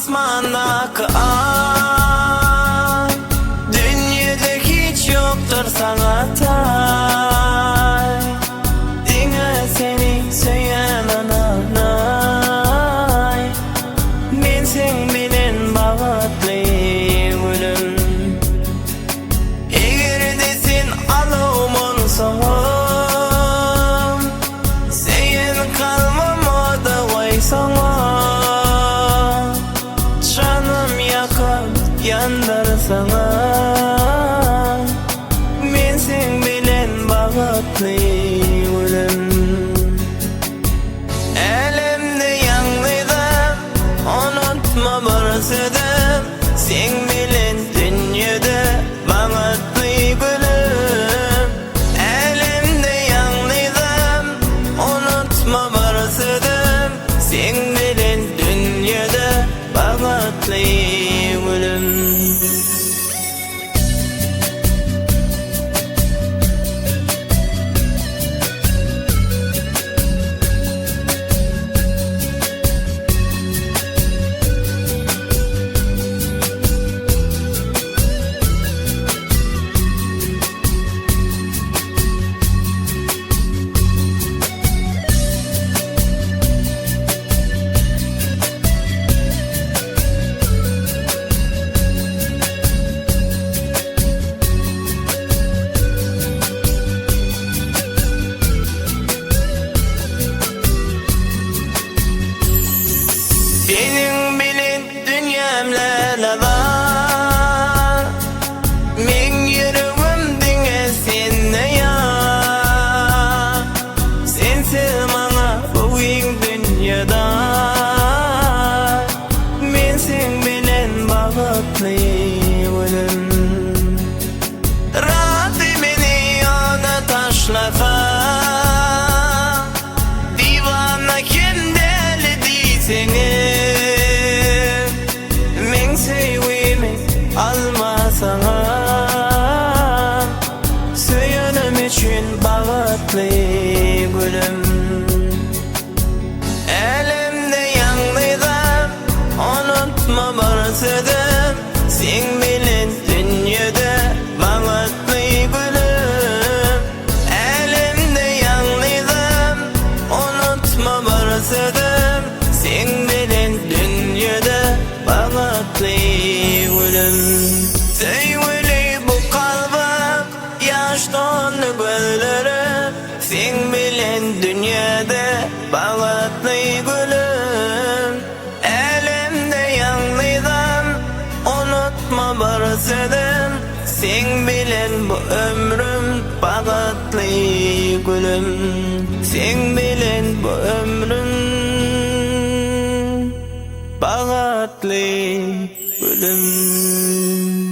asmandaki ay, dünyada hiç yoktur sana tay. Dinle seni söyleyen anay, men sen bilen bağıtlı gülüm. Eğer desin alım olsun, sen kalmam o da vay sana. Canım yakar yandır sana, men sen bilen bağıtlı gülüm. Elimde yanlıydım, unutma barısıdım, sen bilen dünyada bağıtlı gülüm. Elimde yanlıydım, unutma barısıdım, sen bilen dünyada bağıtlı gülüm. Senin bilen dünyamla var, men yüreğim dinle senle ya. Sensiz bana bugün dünyada, men sen bilen bağıtlı gülüm. Rahatı beni yana taşlasa, divana kendeli değilsene. Men sevimi alma sana, söylenem için bağıtlı gülüm. Elimde yanlıydım, unutma barısıdım, sen bilen dünyada bağıtlı gülüm. Elimde yanlıydım, unutma barısıdım, sen bilen dünyada bağıtlı gülüm. Söyle bu kalbim, yaş donlu gözlerim, sen bilen dünyada bağıtlı gülüm. Elimde yanlıydım, unutma barısıdım, sen bilen bu ömrüm bağıtlı gülüm. Sen bilen bu ömrüm bağıtlı gülüm.